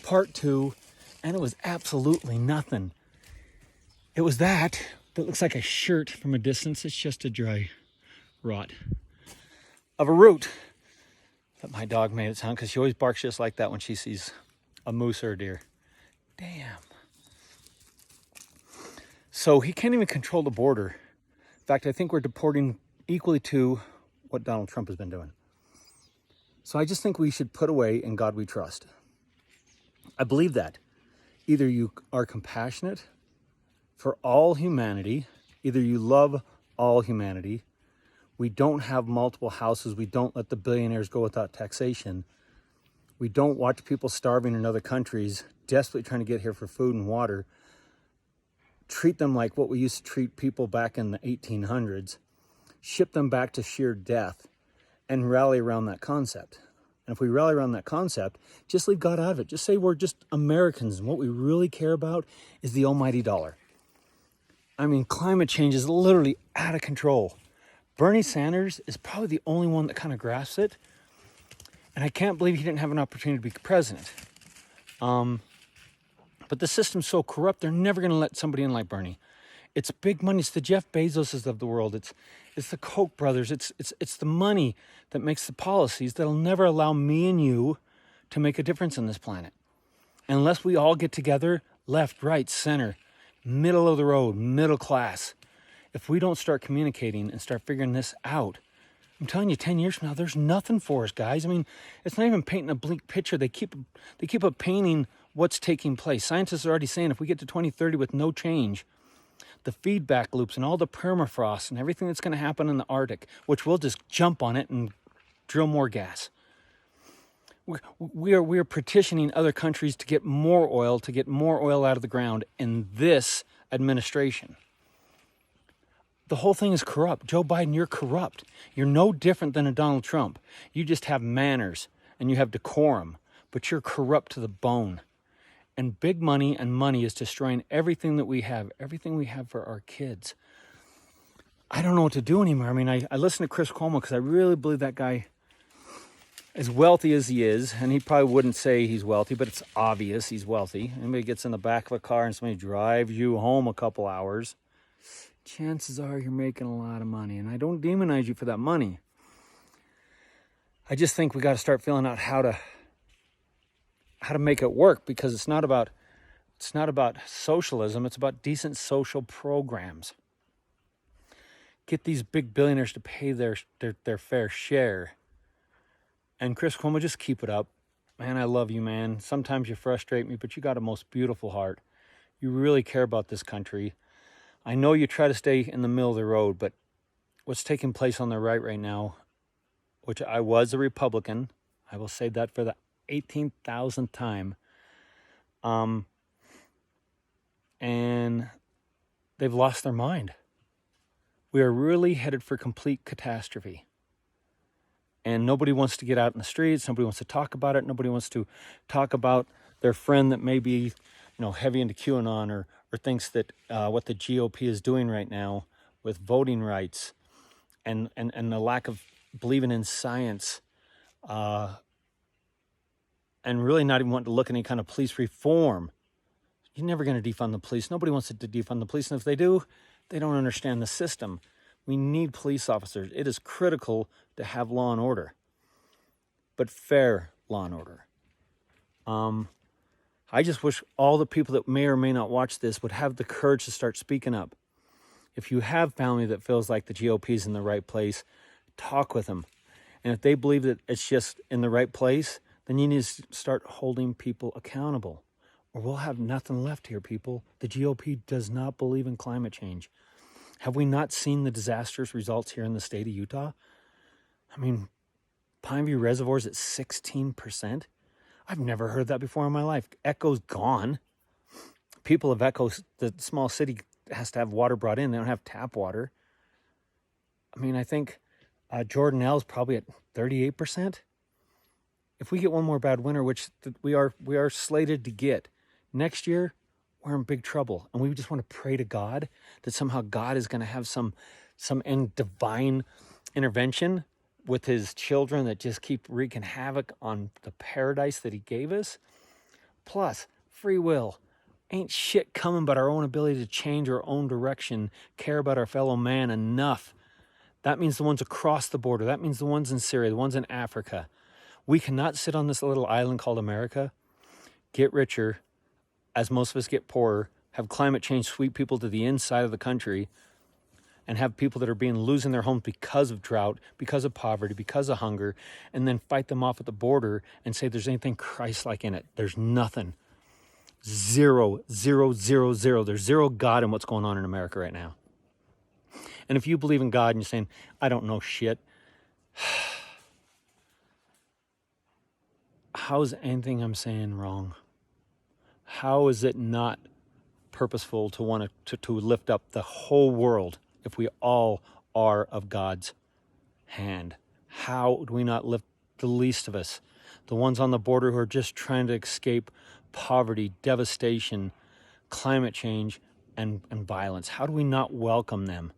part 2, and it was absolutely nothing. It was that looks like a shirt from a distance. It's just a dry rot of a root that my dog made it sound, because she always barks just like that when she sees a moose or a deer. Damn. So he can't even control the border. In fact, I think we're deporting equally to what Donald Trump has been doing. So I just think we should put away "In God We Trust." I believe that. Either you are compassionate for all humanity, either you love all humanity. We don't have multiple houses. We don't let the billionaires go without taxation. We don't watch people starving in other countries, desperately trying to get here for food and water. Treat them like what we used to treat people back in the 1800s. Ship them back to sheer death and rally around that concept. And if we rally around that concept, just leave God out of it. Just say we're just Americans, and what we really care about is the almighty dollar. I mean, climate change is literally out of control. Bernie Sanders is probably the only one that kind of grasps it. And I can't believe he didn't have an opportunity to be president. But the system's so corrupt, they're never going to let somebody in like Bernie. It's big money. It's the Jeff Bezoses of the world. It's the Koch brothers. It's the money that makes the policies that'll never allow me and you to make a difference on this planet. Unless we all get together, left, right, center, middle of the road, middle class. If we don't start communicating and start figuring this out, I'm telling you, 10 years from now, there's nothing for us, guys. I mean, it's not even painting a bleak picture. They keep up painting what's taking place. Scientists are already saying if we get to 2030 with no change, the feedback loops and all the permafrost and everything that's going to happen in the Arctic, which we'll just jump on it and drill more gas. We are petitioning other countries to get more oil out of the ground in this administration. The whole thing is corrupt. Joe Biden, you're corrupt. You're no different than a Donald Trump. You just have manners and you have decorum, but you're corrupt to the bone. And big money and money is destroying everything that we have for our kids. I don't know what to do anymore. I mean, I listen to Chris Cuomo because I really believe that guy, as wealthy as he is, and he probably wouldn't say he's wealthy, but it's obvious he's wealthy. Anybody gets in the back of a car and somebody drives you home a couple hours, chances are you're making a lot of money. And I don't demonize you for that money. I just think we got to start feeling out how to make it work, because it's not about socialism. It's about decent social programs. Get these big billionaires to pay their fair share. And Chris Cuomo, just keep it up. Man, I love you, man. Sometimes you frustrate me, but you got a most beautiful heart. You really care about this country. I know you try to stay in the middle of the road, but what's taking place on the right now, which I was a Republican, I will say that for the 18,000th time, and they've lost their mind. We are really headed for complete catastrophe. And nobody wants to get out in the streets. Nobody wants to talk about it. Nobody wants to talk about their friend that may be, heavy into QAnon or thinks that what the GOP is doing right now with voting rights and the lack of believing in science, and really not even wanting to look at any kind of police reform. You're never going to defund the police. Nobody wants to defund the police. And if they do, they don't understand the system. We need police officers. It is critical to have law and order, but fair law and order. I just wish all the people that may or may not watch this would have the courage to start speaking up. If you have family that feels like the GOP is in the right place, talk with them. And if they believe that it's just in the right place, then you need to start holding people accountable, or we'll have nothing left here, people. The GOP does not believe in climate change. Have we not seen the disastrous results here in the state of Utah? I mean, Pineview Reservoir's at 16%. I've never heard that before in my life. Echo's gone. People of Echo, the small city, has to have water brought in. They don't have tap water. I mean, I think Jordanelle's probably at 38%. If we get one more bad winter, which we are slated to get next year, we're in big trouble. And we just want to pray to God that somehow God is going to have some divine intervention with his children that just keep wreaking havoc on the paradise that he gave us. plus free will. Ain't shit coming but our own ability to change our own direction, care about our fellow man enough. That means the ones across the border. That means the ones in Syria, the ones in Africa. We cannot sit on this little island called America, get richer, as most of us get poorer, have climate change sweep people to the inside of the country, and have people that are losing their homes because of drought, because of poverty, because of hunger, and then fight them off at the border and say there's anything Christ-like in it. There's nothing. Zero, zero, zero, zero. There's zero God in what's going on in America right now. And if you believe in God and you're saying, I don't know shit, how is anything I'm saying wrong? How is it not purposeful to want to lift up the whole world if we all are of God's hand? How do we not lift the least of us, the ones on the border who are just trying to escape poverty, devastation, climate change, and violence? How do we not welcome them?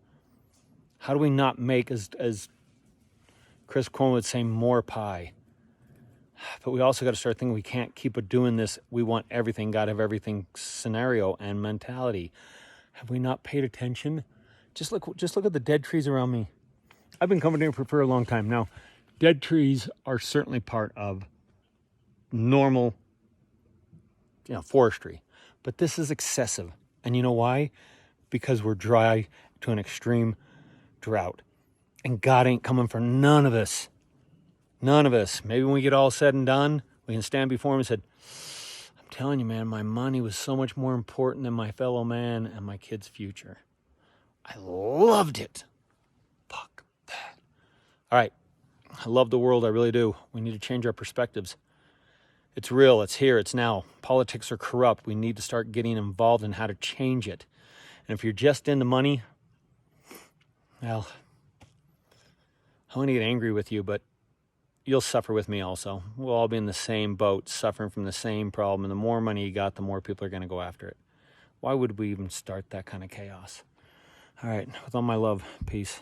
How do we not make, as Chris Cuomo would say, more pie? But we also got to start thinking we can't keep doing this. We want everything, got to have everything scenario and mentality. Have we not paid attention? Just look at the dead trees around me. I've been coming here for a long time now. Dead trees are certainly part of normal, forestry, but this is excessive. And you know why? Because we're dry to an extreme drought, and God ain't coming for none of us. None of us. Maybe when we get all said and done, we can stand before him and say, I'm telling you, man, my money was so much more important than my fellow man and my kid's future. I loved it. Fuck that. All right. I love the world. I really do. We need to change our perspectives. It's real. It's here. It's now. Politics are corrupt. We need to start getting involved in how to change it. And if you're just into money, well, I want to get angry with you, but you'll suffer with me also. We'll all be in the same boat, suffering from the same problem. And the more money you got, the more people are going to go after it. Why would we even start that kind of chaos? All right. With all my love, peace.